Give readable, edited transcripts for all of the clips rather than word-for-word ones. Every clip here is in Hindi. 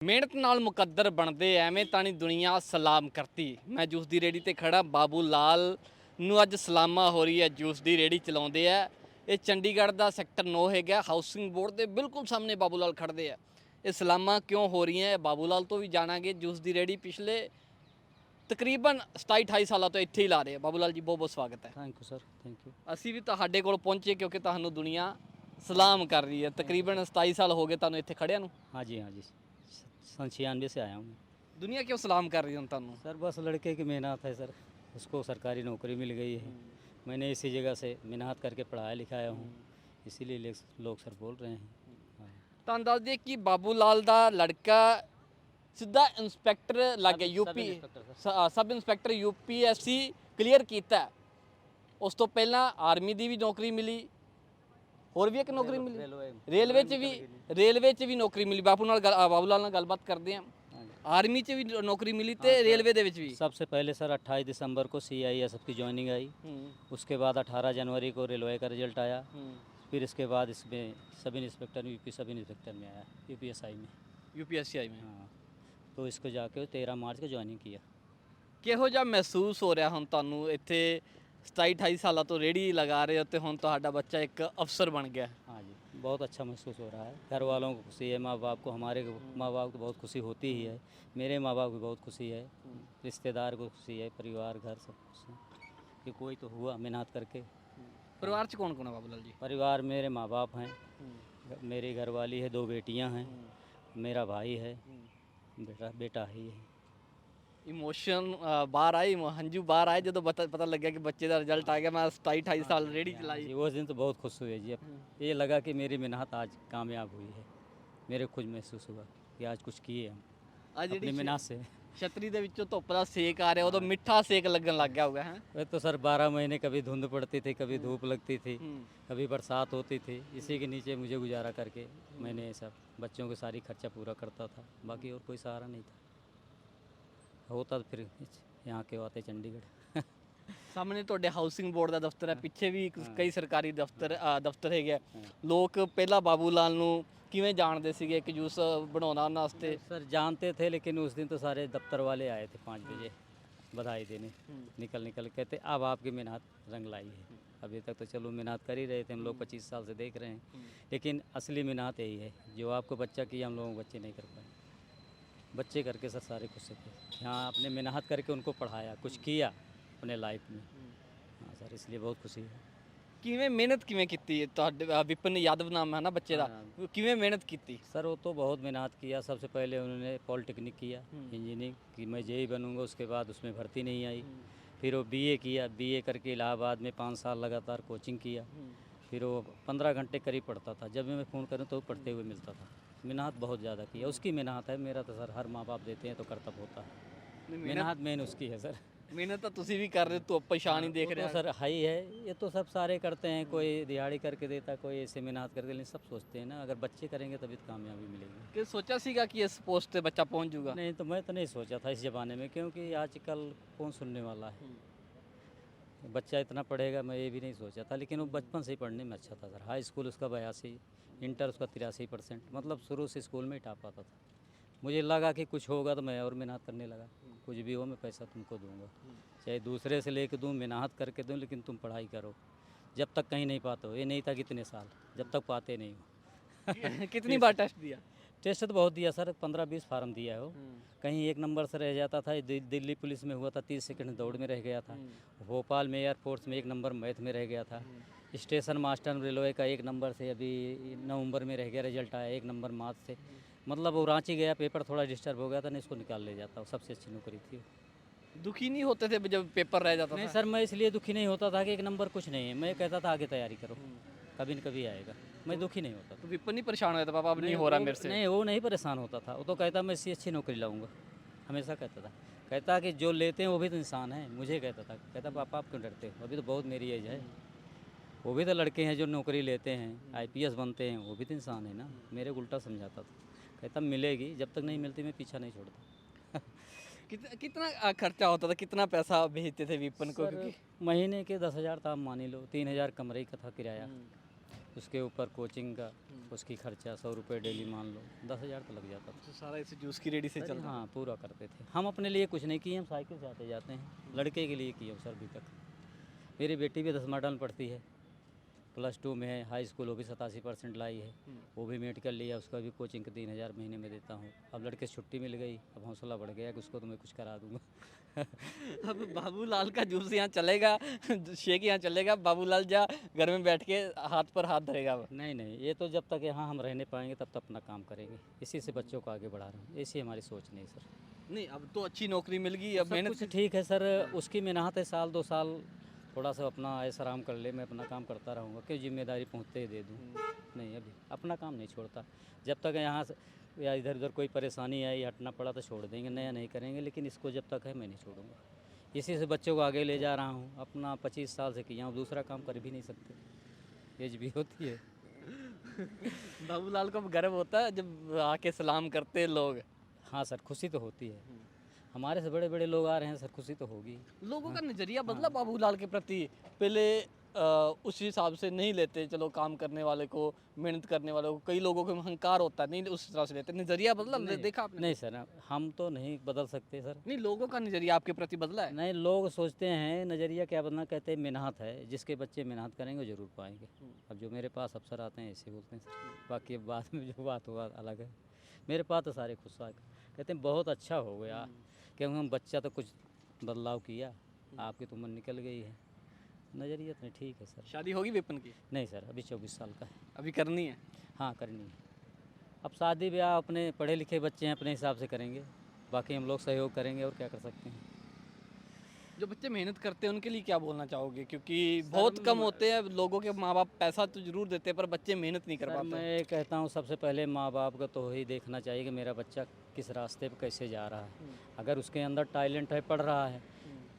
ਮਿਹਨਤ ਨਾਲ ਮੁਕੱਦਰ ਬਣਦੇ ਐਵੇਂ ਤਾਂ ਨਹੀਂ ਦੁਨੀਆ ਸਲਾਮ ਕਰਤੀ। ਮੈਂ ਜੂਸ ਦੀ ਰੇੜੀ ਤੇ ਖੜਾ, ਬਾਬੂ ਲਾਲ ਨੂੰ ਅੱਜ ਸਲਾਮਾ ਹੋ ਰਹੀ ਹੈ। ਜੂਸ ਦੀ ਰੇੜੀ ਚਲਾਉਂਦੇ ਆ। ਇਹ ਚੰਡੀਗੜ੍ਹ ਦਾ ਸੈਕਟਰ 9 ਹੈਗਾ, ਹਾਊਸਿੰਗ ਬੋਰਡ ਦੇ ਬਿਲਕੁਲ ਸਾਹਮਣੇ ਬਾਬੂ ਲਾਲ ਖੜਦੇ ਆ। ਇਹ ਸਲਾਮਾਂ ਕਿਉਂ ਹੋ ਰਹੀਆਂ, ਬਾਬੂ ਲਾਲ ਤੋਂ ਵੀ ਜਾਣਾਂਗੇ। ਜੂਸ ਦੀ ਰੇੜੀ ਪਿਛਲੇ ਤਕਰੀਬਨ 27-28 ਸਾਲਾਂ ਤੋਂ ਇੱਥੇ ਹੀ ਲਾ ਰਹੇ ਆ। ਬਾਬੂ ਲਾਲ ਜੀ, ਬਹੁਤ ਬਹੁਤ ਸਵਾਗਤ ਹੈ। Thank you sir, thank you. ਅਸੀਂ ਵੀ ਤੁਹਾਡੇ ਕੋਲ ਪਹੁੰਚੇ ਕਿਉਂਕਿ ਤੁਹਾਨੂੰ ਦੁਨੀਆ ਸਲਾਮ ਕਰ ਰਹੀ ਹੈ। ਤਕਰੀਬਨ 27 ਸਾਲ ਹੋ ਗਏ ਤੁਹਾਨੂੰ ਇੱਥੇ ਖੜਿਆਂ ਨੂੰ। हाँ जी सन 96 से आया हूँ मैं। ਦੁਨੀਆ ਕਿਉਂ ਸਲਾਮ ਕਰ ਰਹੀ ਹੈ ਹੁਣ ਤੁਹਾਨੂੰ? सर बस लड़के की मेहनत है सर, उसको सरकारी नौकरी मिल गई है। मैंने इसी जगह से मेहनत करके पढ़ाया लिखाया हूँ, इसीलिए लोग सर बोल रहे हैं। हाँ। ਤੁਹਾਨੂੰ ਦੱਸ ਦਈਏ ਕਿ ਬਾਬੂ ਲਾਲ ਦਾ ਲੜਕਾ ਸਿੱਧਾ ਇੰਸਪੈਕਟਰ ਲੱਗ ਗਿਆ। UP sub inspector UPSC clear ਕੀਤਾ। ਉਸ ਤੋਂ ਪਹਿਲਾਂ ਆਰਮੀ ਦੀ ਵੀ ਨੌਕਰੀ ਮਿਲੀ, ਹੋਰ ਵੀ ਇੱਕ ਨੌਕਰੀ ਮਿਲੀ, ਰੇਲਵੇ 'ਚ ਵੀ ਨੌਕਰੀ ਮਿਲੀ। ਬਾਬੂ ਲਾਲ ਨਾਲ ਗੱਲਬਾਤ ਕਰਦੇ ਹਾਂ। ਆਰਮੀ 'ਚ ਵੀ ਨੌਕਰੀ ਮਿਲੀ ਤੇ ਰੇਲਵੇ ਦੇ ਵਿੱਚ ਵੀ। सबसे पहले सर 28 दिसंबर को CISF की ज्वाइनिंग आई, उसके बाद 18 जनवरी को रेलवे का रिजल्ट आया, फिर इसके बाद इसमें sub inspector UP sub inspector में आया, UPSI में। UPSI में। हाँ, तो इसको जाके 13 मार्च को ज्वाइनिंग किया। ਕਿਹੋ ਜਿਹਾ ਮਹਿਸੂਸ ਹੋ ਰਿਹਾ ਹੁਣ ਤੁਹਾਨੂੰ? ਇੱਥੇ 27-28 ਸਾਲਾਂ ਤੋਂ ਰੇੜੀ ਲਗਾ ਰਹੇ ਹੋ ਤੇ ਹੁਣ ਤੁਹਾਡਾ ਬੱਚਾ ਇੱਕ ਅਫਸਰ ਬਣ ਗਿਆ। हाँ जी, बहुत अच्छा महसूस हो रहा है। घर वालों को खुशी है, माँ बाप को, हमारे माँ बाप को बहुत खुशी होती ही है, मेरे माँ बाप को बहुत खुशी है, रिश्तेदार को खुशी है, परिवार घर सब खुश है कि कोई तो हुआ मेहनत करके। ਪਰਿਵਾਰ 'ਚ ਕੌਣ ਕੌਣ ਹੈ ਬਾਬੂ ਲਾਲ ਜੀ? परिवार मेरे माँ बाप हैं, मेरी घरवाली है, 2 बेटियां हैं, मेरा भाई है, बेटा ही है। ਇਮੋਸ਼ਨ ਬਾਹਰ ਆਏ, ਹੰਝੂ ਬਾਹਰ ਆਏ ਜਦੋਂ ਪਤਾ ਲੱਗਿਆ ਕਿ ਬੱਚੇ ਦਾ ਰਿਜ਼ਲਟ ਆ ਗਿਆ। ਮੈਂ 27-28 ਸਾਲ ਰੇੜੀ ਚਲਾਈ। जी, उस दिन तो बहुत खुश हुए जी। अब ये लगा कि मेरी मेहनत आज कामयाब हुई है, मेरे खुद महसूस हुआ कि आज कुछ किए हम ਆ अपनी ਜਿਹੜੀ मेहनत से। ਛਤਰੀ ਦੇ ਵਿੱਚੋਂ ਧੁੱਪ ਦਾ ਸੇਕ ਆ ਰਿਹਾ, ਉਦੋਂ ਮਿੱਠਾ ਸੇਕ ਲੱਗਣ ਲੱਗ ਗਿਆ ਹੋਗਾ ਹੈ। वह तो सर 12 महीने कभी धुंध पड़ती थी, कभी धूप लगती थी, कभी बरसात होती थी। इसी के नीचे मुझे गुजारा करके मैंने सब बच्चों को सारी खर्चा पूरा करता था, बाकी और कोई सहारा नहीं था। होता तो फिर यहाँ के आते चंडीगढ़। ਸਾਹਮਣੇ ਤੁਹਾਡੇ ਹਾਊਸਿੰਗ ਬੋਰਡ ਦਾ ਦਫ਼ਤਰ ਹੈ, ਪਿੱਛੇ ਵੀ ਕਈ ਸਰਕਾਰੀ ਦਫ਼ਤਰ ਹੈਗੇ ਆ। ਲੋਕ ਪਹਿਲਾਂ ਬਾਬੂ ਲਾਲ ਨੂੰ ਕਿਵੇਂ ਜਾਣਦੇ ਸੀਗੇ ਇੱਕ ਜੂਸ ਬਣਾਉਣਾ ਉਹਨਾਂ ਵਾਸਤੇ? सर जानते थे, लेकिन उस दिन तो सारे दफ्तर वाले आए थे 5 बजे बधाई देने, निकल कहते अब आपकी मेहनत रंग लाई है। अभी तक तो चलो मेहनत कर ही रहे थे हम लोग, 25 साल से देख रहे हैं, लेकिन असली मेहनत यही है जो आपको बच्चा किया हम लोगों को बच्चे नहीं कर पाए। बच्चे करके सर सारे खुश थे, यहाँ अपने मेहनत करके उनको पढ़ाया, कुछ किया अपने लाइफ में। हाँ सर, इसलिए बहुत खुशी है। ਕਿਵੇਂ ਮਿਹਨਤ ਕਿਵੇਂ ਕੀਤੀ? ਤੁਹਾਡੇ ਵਿਪਨ ਯਾਦਵ ਨਾਮ ਹੈ ਨਾ ਬੱਚੇ ਦਾ, ਕਿਵੇਂ ਮਿਹਨਤ ਕੀਤੀ? सर वो तो बहुत मेहनत किया। सबसे पहले उन्होंने पॉलिटेक्निक किया, इंजीनियरिंग कि मैं JEE बनूंगा, उसके बाद उसमें भर्ती नहीं आई। फिर वो BA किया, BA करके इलाहाबाद में 5 साल लगातार कोचिंग किया। फिर वो 15 घंटे करीब पढ़ता था, जब भी मैं फ़ोन करूँ तो पढ़ते हुए मिलता था। मेहनत बहुत ज़्यादा की है, उसकी मेहनत है। मेरा तो सर हर माँ बाप देते हैं तो कर्तव्य होता है, मेहनत मेन उसकी है सर। ਮਿਹਨਤ ਤਾਂ ਤੁਸੀਂ ਵੀ ਕਰ ਰਹੇ ਹੋ, ਧੁੱਪ ਪਛਾਣ ਹੀ ਦੇਖ वो ਰਹੇ तो हो। सर हाई है, ये तो सब सारे करते हैं, कोई दिहाड़ी करके देता, कोई ऐसे मेहनत करके, लेकिन सब सोचते हैं ना अगर बच्चे करेंगे तभी तो कामयाबी मिलेगी। ਕਿ ਸੋਚਿਆ ਸੀਗਾ ਕਿ ਇਸ ਪੋਸਟ ਤੇ ਬੱਚਾ पहुंच जाऊगा? नहीं तो मैं तो नहीं सोचा था इस ज़माने में, क्योंकि आजकल कौन सुनने वाला है। बच्चा इतना पढ़ेगा मैं ये भी नहीं सोचा था, लेकिन वो बचपन से ही पढ़ने में अच्छा था सर। हाई स्कूल उसका 82, इंटर उसका 83%, मतलब शुरू से स्कूल में ही टॉप आता था। मुझे लगा कि कुछ होगा तो मैं और मेहनत करने लगा, कुछ भी हो मैं पैसा तुमको दूंगा, चाहे दूसरे से लेके दूँ, मेहनत करके दूँ, लेकिन तुम पढ़ाई करो। जब तक कहीं नहीं पाते हो, ये नहीं था कितने साल, जब तक पाते नहीं हो। कितनी बार टेस्ट दिया? टेस्ट तो बहुत दिया सर, 15-20 फार्म दिया है वो। कहीं 1 नंबर से रह जाता था, दिल्ली पुलिस में हुआ था 30 सेकंड दौड़ में रह गया था, भोपाल में एयरफोर्स में 1 नंबर मैथ में रह गया था, स्टेशन मास्टर रेलवे का 1 नंबर से अभी नवंबर में रह गया, रिजल्ट आया 1 नंबर मार्च से। मतलब वो रांची गया, पेपर थोड़ा डिस्टर्ब हो गया था, नहीं इसको निकाल ले जाता, वो सबसे अच्छी नौकरी थी। दुखी नहीं होते थे जब पेपर रह जाता नहीं था? सर, मैं इसलिए दुखी नहीं होता था कि 1 नंबर कुछ नहीं है, मैं कहता था आगे तैयारी करो, कभी न कभी आएगा, मैं दुखी नहीं होता था। तो विपन नहीं परेशान होता पापा अब नहीं हो रहा मेरे से? नहीं, वो नहीं परेशान होता था, वो तो कहता मैं इससे अच्छी नौकरी लाऊंगा, हमेशा कहता था। कहता कि जो लेते हैं वो भी तो इंसान है, मुझे कहता पापा आप क्यों डरते हो, अभी तो बहुत मेरी एज है, वो भी तो लड़के हैं जो नौकरी लेते हैं, IPS बनते हैं, वो भी तो इंसान है ना। मेरे को उल्टा समझाता था, कहता मिलेगी, जब तक नहीं मिलती मैं पीछा नहीं छोड़ता। कितना खर्चा होता था, कितना पैसा भेजते थे विपन को? सर, महीने के 10,000 था, मान ही लो 3,000 कमरे का था किराया, उसके ऊपर कोचिंग का उसकी खर्चा 100 रुपये डेली मान लो, 10,000 तो लग जाता था। तो सारा इस जूस की रेडी से सर चलता हाँ पूरा करते थे हम, अपने लिए कुछ नहीं किए, हम साइकिल से आते जाते हैं, लड़के के लिए किए हम सर अभी तक। मेरी बेटी भी 10 मॉडल में पढ़ती है, +2 में है, हाई स्कूल वो भी 87% लाई है, वो भी मेडिकल लिया, उसका भी कोचिंग का 3,000 महीने में देता हूँ। अब लड़के से छुट्टी मिल गई, अब हौसला बढ़ गया कि उसको तो मैं कुछ करा दूँगा। अब बाबूलाल का जूस यहाँ चलेगा, शेक यहाँ चलेगा, बाबूलाल जा घर में बैठ के हाथ पर हाथ धरेगा अब। नहीं नहीं, ये तो जब तक यहाँ हम रहने पाएंगे तब तक अपना काम करेंगे, इसी से बच्चों को आगे बढ़ा रहे हैं, ऐसी हमारी सोच नहीं सर। नहीं अब तो अच्छी नौकरी मिल गई, अब सब मेहनत कुछ ठीक है सर, उसकी मेहनत है, साल 2 साल थोड़ा सा अपना ऐसा आराम कर ले, मैं अपना काम करता रहूँगा, क्यों जिम्मेदारी पहुँचते ही दे दूँ। नहीं अभी अपना काम नहीं छोड़ता, जब तक यहाँ से या इधर उधर कोई परेशानी आई, हटना पड़ा तो छोड़ देंगे, नया नहीं करेंगे, लेकिन इसको जब तक है मैं नहीं छोड़ूंगा। इसी से बच्चों को आगे ले जा रहा हूँ, अपना 25 साल से किया हूँ, दूसरा काम कर भी नहीं सकते, एज भी होती है। बाबूलाल को अब गर्व होता है जब आके सलाम करते हैं लोग। हाँ सर, खुशी तो होती है, हमारे से बड़े बड़े लोग आ रहे हैं सर, खुशी तो होगी। लोगों का नजरिया बदला बाबूलाल के प्रति। पहले उस हिसाब से नहीं लेते, चलो काम करने वाले को, मेहनत करने वाले को, कई लोगों को अहंकार होता है, नहीं उस तरह से लेते। नजरिया बदला, देखा आपने? नहीं सर, हम तो नहीं बदल सकते सर। नहीं, लोगों का नजरिया आपके प्रति बदला है? नहीं, लोग सोचते हैं नज़रिया क्या बदलना, कहते हैं मेहनत है, जिसके बच्चे मेहनत करेंगे ज़रूर पाएंगे। अब जो मेरे पास अफसर आते हैं ऐसे बोलते हैं सर, बाकी अब बाद में जो बात हुआ अलग है। मेरे पास तो सारे खुश आ कहते हैं बहुत अच्छा हो गया, क्योंकि हम बच्चा तो कुछ बदलाव किया, आपकी तो उम्र निकल गई है। नज़रिया तो ठीक है सर। शादी होगी विपिन की? नहीं सर, अभी 24 साल का है। अभी करनी है? हाँ करनी है, अब शादी ब्याह अपने पढ़े लिखे बच्चे हैं, अपने हिसाब से करेंगे, बाकी हम लोग सहयोग करेंगे और क्या कर सकते हैं। जो बच्चे मेहनत करते हैं उनके लिए क्या बोलना चाहोगे? क्योंकि बहुत कम होते हैं लोगों के माँ बाप, पैसा तो जरूर देते हैं पर बच्चे मेहनत नहीं कर सर पाते। मैं कहता हूँ सबसे पहले माँ बाप को तो ही देखना चाहिए कि मेरा बच्चा किस रास्ते पे कैसे जा रहा है। अगर उसके अंदर टैलेंट है, पढ़ रहा है,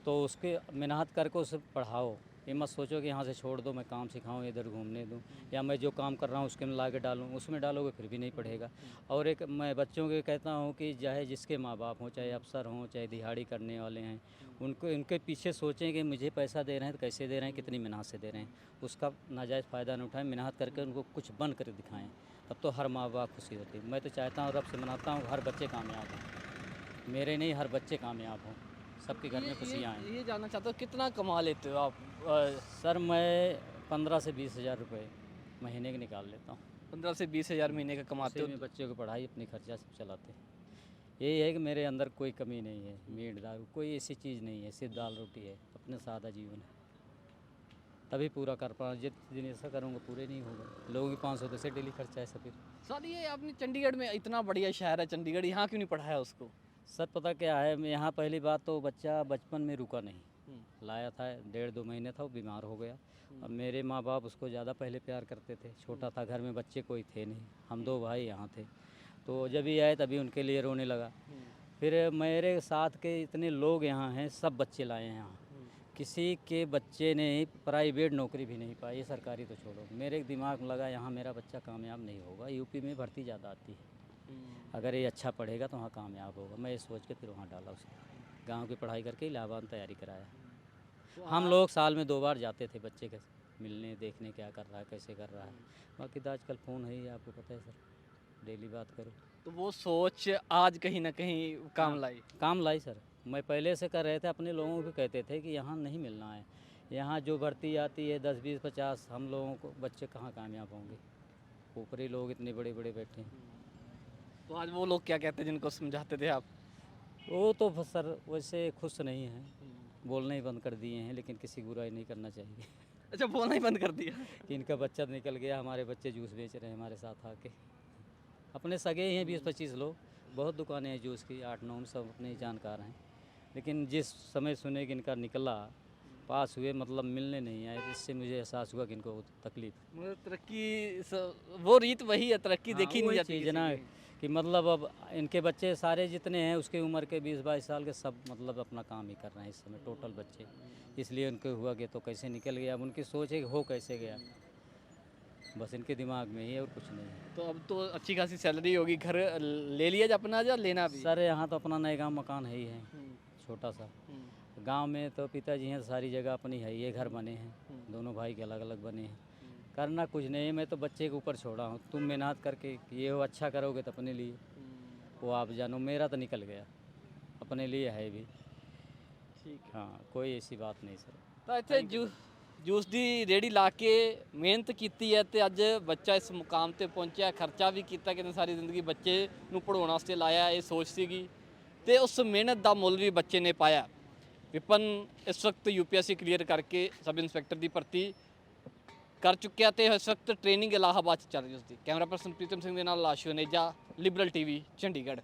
तो उसके मेहनत करके उसे पढ़ाओ। ये मत सोचो कि यहाँ से छोड़ दो, मैं काम सिखाऊँ, इधर घूमने दूँ, या मैं जो काम कर रहा हूँ उसके में ला के डालूँ, उसमें डालोगे फिर भी नहीं पढ़ेगा। और एक मैं बच्चों के कहता हूँ कि चाहे जिसके माँ बाप हों, चाहे अफसर हों, चाहे दिहाड़ी करने वाले हैं, उनको इनके पीछे सोचें कि मुझे पैसा दे रहे हैं तो कैसे दे रहे हैं, कितनी मेहनत से दे रहे हैं, उसका नाजायज़ फ़ायदा न उठाएं, मेहनत करके उनको कुछ बन कर दिखाएं, तब तो हर माँ बाप खुशी होती है। मैं तो चाहता हूँ, रब से मनाता हूँ हर बच्चे कामयाब हों, मेरे नहीं हर बच्चे कामयाब हों, सबके घर में खुशियाँ आएँ। ये जानना चाहता हूँ कितना कमा लेते हो आप? सर मैं 15 से 20 हज़ार रुपये महीने के निकाल लेता हूँ। 15 से 20 हज़ार महीने का कमाते उसी हो? में बच्चों की पढ़ाई, अपनी खर्चा सब चलाते हैं। यही है कि मेरे अंदर कोई कमी नहीं है, मीट दारू कोई ऐसी चीज़ नहीं है, सिर्फ दाल रोटी है, अपने सादा जीवन है, तभी पूरा कर पाऊँ। जिस दिन ऐसा करूँगा पूरे नहीं होगा, लोगों की 500 से डेली खर्चा है सब। फिर सर ये आपने चंडीगढ़ में, इतना बढ़िया शहर है चंडीगढ़, यहाँ क्यों नहीं पढ़ाया उसको? सर पता क्या है, मैं यहाँ पहली बात तो बच्चा बचपन में रुका नहीं, लाया था 1.5-2 महीने था, वो बीमार हो गया। अब मेरे माँ बाप उसको ज़्यादा पहले प्यार करते थे, छोटा था, घर में बच्चे कोई थे नहीं, हम 2 भाई यहाँ थे, तो जब ही आए तभी उनके लिए रोने लगा। फिर मेरे साथ के इतने लोग यहाँ हैं, सब बच्चे लाए हैं यहाँ, किसी के बच्चे ने प्राइवेट नौकरी भी नहीं पाई, सरकारी तो छोड़ो। मेरे दिमाग में लगा यहाँ मेरा बच्चा कामयाब नहीं होगा, यूपी में भर्ती ज़्यादा आती है, अगर ये अच्छा पढ़ेगा तो वहाँ कामयाब होगा। मैं ये सोच के फिर वहाँ डाला उसे, गांव की पढ़ाई करके इलाहाबाद तैयारी कराया। हम लोग साल में 2 बार जाते थे बच्चे के मिलने, देखने क्या कर रहा है, कैसे कर रहा है। बाकी तो आजकल फ़ोन है ही, आपको पता है सर, डेली बात करो। तो वो सोच आज कहीं ना कहीं काम लाई? काम लाई सर, मैं पहले से कर रहे थे, अपने लोगों को कहते थे कि यहाँ नहीं मिलना है, यहाँ जो भर्ती आती है 10, 20, 50, हम लोगों को बच्चे कहाँ कामयाब होंगे, ऊपरी लोग इतने बड़े बड़े बैठे हैं। तो आज वो लोग क्या कहते हैं जिनको समझाते थे आप? वो तो सर वैसे खुश नहीं हैं, बोलना ही बंद कर दिए हैं, लेकिन किसी की बुराई नहीं करना चाहिए। अच्छा, बोलना ही बंद कर दिया? कि इनका बच्चा निकल गया, हमारे बच्चे जूस बेच रहे हैं हमारे साथ आके, अपने सगे ही हैं 20-25 लोग, बहुत दुकानें हैं जूस की, 8-9 सब अपने ही जानकार हैं, लेकिन जिस समय सुने कि इनका निकला, पास हुए, मतलब मिलने नहीं आए, तो इससे मुझे एहसास हुआ कि इनको तकलीफ। मतलब वो रीत वही है, तरक्की देखी नहीं जाती चीज़ है ना, कि मतलब अब इनके बच्चे सारे जितने हैं उसके उम्र के 20-22 साल के, सब मतलब अपना काम ही कर रहे हैं इस समय टोटल बच्चे, इसलिए उनके हुआ कि तो कैसे निकल गया। अब उनकी सोच है कि हो कैसे गया, बस इनके दिमाग में ही है और कुछ नहीं है। तो अब तो अच्छी खासी सैलरी होगी, घर ले लिया जा अपना, या लेना भी? सर यहाँ तो अपना नए गाँव मकान है ही है, छोटा सा। गांव में तो पिताजी हैं, सारी जगह अपनी है, ये घर बने हैं, दोनों भाई के अलग अलग बने हैं, करना कुछ नहीं है, मैं तो बच्चे के ऊपर छोड़ा हूँ। तुम मेहनत करके ये हो, अच्छा करोगे तो अपने लिए, वो आप जानो। मेरा तो निकल गया, अपने लिए है भी। ठीक है। हाँ, कोई ऐसी बात नहीं सर। ਤਾਂ ਇੱਥੇ ਜੂਸ ਦੀ ਰੇੜੀ ਲਾ ਕੇ ਮਿਹਨਤ ਕੀਤੀ ਹੈ ਤੇ ਅੱਜ ਬੱਚਾ ਇਸ ਮੁਕਾਮ ਤੇ ਪਹੁੰਚਿਆ। ਖਰਚਾ ਵੀ ਕੀਤਾ, ਕਿਤੇ ਸਾਰੀ ਜ਼ਿੰਦਗੀ ਬੱਚੇ ਨੂੰ ਪੜ੍ਹਾਉਣ ਵਾਸਤੇ ਲਾਇਆ, ਇਹ ਸੋਚ ਸੀਗੀ ਤੇ ਉਸ ਮਿਹਨਤ ਦਾ ਮੁੱਲ ਵੀ ਬੱਚੇ ਨੇ ਪਾਇਆ। ਵਿਪਨ ਇਸ ਵਕਤ ਯੂਪੀਐਸਸੀ ਕਲੀਅਰ ਕਰਕੇ ਸਬ ਇੰਸਪੈਕਟਰ ਦੀ ਭਰਤੀ ਕਰ ਚੁੱਕਿਆ ਤੇ ਇਸ ਵਕਤ ਟ੍ਰੇਨਿੰਗ ਇਲਾਹਾਬਾਦ 'ਚ ਚੱਲ ਰਹੀ ਉਸਦੀ। ਕੈਮਰਾ ਪਰਸਨ ਪ੍ਰੀਤਮ ਸਿੰਘ ਦੇ ਨਾਲ ਲਾਸ਼ੂ ਨੇਜਾ, ਲਿਬਰਲ ਟੀਵੀ, ਚੰਡੀਗੜ੍ਹ।